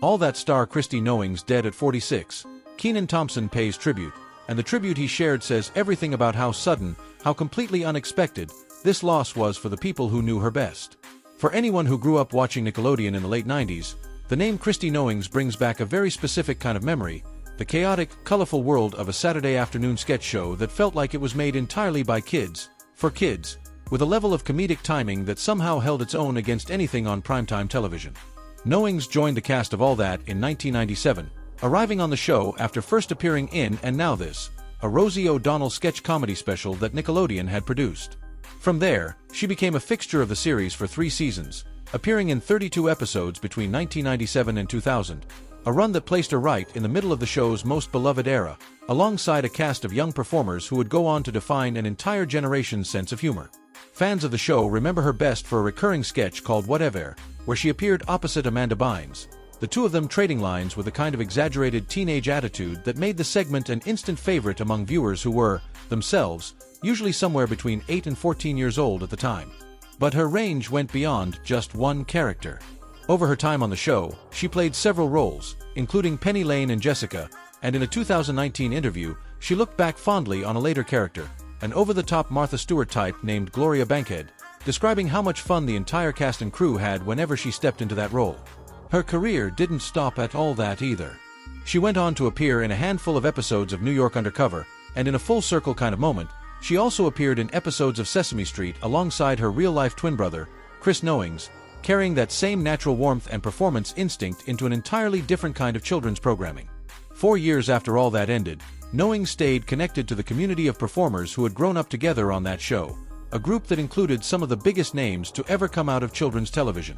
All That star Christy Knowings dead at 46. Kenan Thompson pays tribute, and the tribute he shared says everything about how sudden, how completely unexpected, this loss was for the people who knew her best. For anyone who grew up watching Nickelodeon in the late 90s, the name Christy Knowings brings back a very specific kind of memory, the chaotic, colorful world of a Saturday afternoon sketch show that felt like it was made entirely by kids, for kids, with a level of comedic timing that somehow held its own against anything on primetime television. Knowings joined the cast of All That in 1997, arriving on the show after first appearing in And Now This, a Rosie O'Donnell sketch comedy special that Nickelodeon had produced. From there, she became a fixture of the series for 3 seasons, appearing in 32 episodes between 1997 and 2000, a run that placed her right in the middle of the show's most beloved era, alongside a cast of young performers who would go on to define an entire generation's sense of humor. Fans of the show remember her best for a recurring sketch called Whatever, where she appeared opposite Amanda Bynes, the two of them trading lines with a kind of exaggerated teenage attitude that made the segment an instant favorite among viewers who were, themselves, usually somewhere between 8 and 14 years old at the time. But her range went beyond just one character. Over her time on the show, she played several roles, including Penny Lane and Jessica, and in a 2019 interview, she looked back fondly on a later character, an over-the-top Martha Stewart type named Gloria Bankhead, describing how much fun the entire cast and crew had whenever she stepped into that role. Her career didn't stop at All That either. She went on to appear in a handful of episodes of New York Undercover, and in a full-circle kind of moment, she also appeared in episodes of Sesame Street alongside her real-life twin brother, Chris Knowings, carrying that same natural warmth and performance instinct into an entirely different kind of children's programming. 4 years after All That ended, Knowings stayed connected to the community of performers who had grown up together on that show, a group that included some of the biggest names to ever come out of children's television.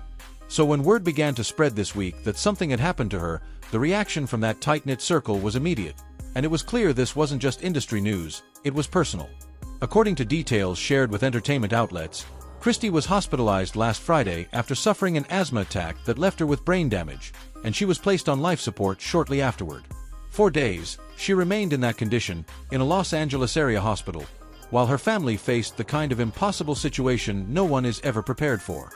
So when word began to spread this week that something had happened to her, the reaction from that tight-knit circle was immediate, and it was clear this wasn't just industry news, it was personal. According to details shared with entertainment outlets, Christy was hospitalized last Friday after suffering an asthma attack that left her with brain damage, and she was placed on life support shortly afterward. For days, she remained in that condition, in a Los Angeles area hospital, while her family faced the kind of impossible situation no one is ever prepared for.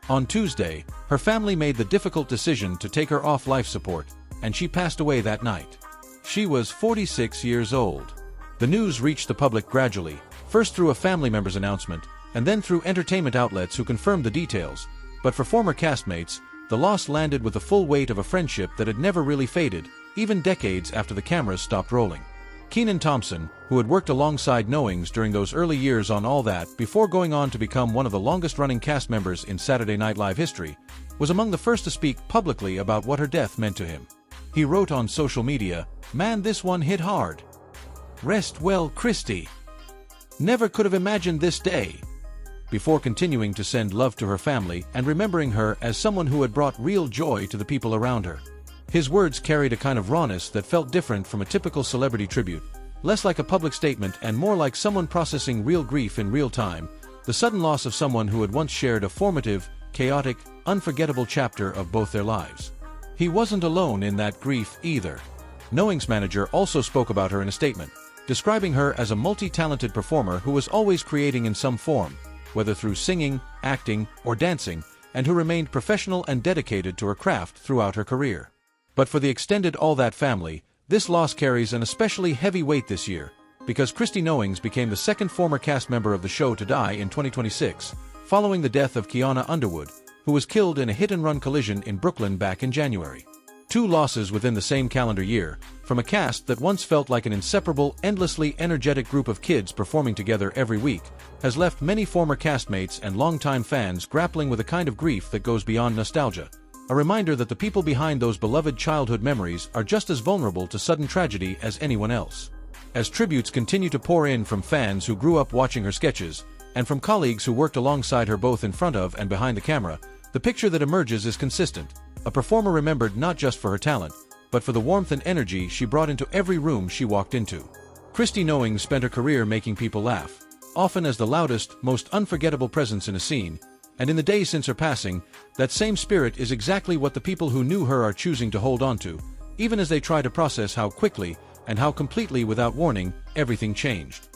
On Tuesday, her family made the difficult decision to take her off life support, and she passed away that night. She was 46 years old. The news reached the public gradually, first through a family member's announcement, and then through entertainment outlets who confirmed the details, but for former castmates, the loss landed with the full weight of a friendship that had never really faded, even decades after the cameras stopped rolling. Kenan Thompson, who had worked alongside Knowings during those early years on All That before going on to become one of the longest-running cast members in Saturday Night Live history, was among the first to speak publicly about what her death meant to him. He wrote on social media, "Man, this one hit hard. Rest well, Christy. Never could have imagined this day," before continuing to send love to her family and remembering her as someone who had brought real joy to the people around her. His words carried a kind of rawness that felt different from a typical celebrity tribute, less like a public statement and more like someone processing real grief in real time, the sudden loss of someone who had once shared a formative, chaotic, unforgettable chapter of both their lives. He wasn't alone in that grief either. Knowings' manager also spoke about her in a statement, describing her as a multi-talented performer who was always creating in some form, whether through singing, acting, or dancing, and who remained professional and dedicated to her craft throughout her career. But for the extended All That family, this loss carries an especially heavy weight this year, because Christy Knowings became the second former cast member of the show to die in 2026, following the death of Kiana Underwood, who was killed in a hit-and-run collision in Brooklyn back in January. 2 losses within the same calendar year, from a cast that once felt like an inseparable, endlessly energetic group of kids performing together every week, has left many former castmates and longtime fans grappling with a kind of grief that goes beyond nostalgia. A reminder that the people behind those beloved childhood memories are just as vulnerable to sudden tragedy as anyone else. As tributes continue to pour in from fans who grew up watching her sketches, and from colleagues who worked alongside her both in front of and behind the camera, the picture that emerges is consistent. A performer remembered not just for her talent, but for the warmth and energy she brought into every room she walked into. Christy Knowings spent her career making people laugh, often as the loudest, most unforgettable presence in a scene, and in the days since her passing, that same spirit is exactly what the people who knew her are choosing to hold on to, even as they try to process how quickly, and how completely without warning, everything changed.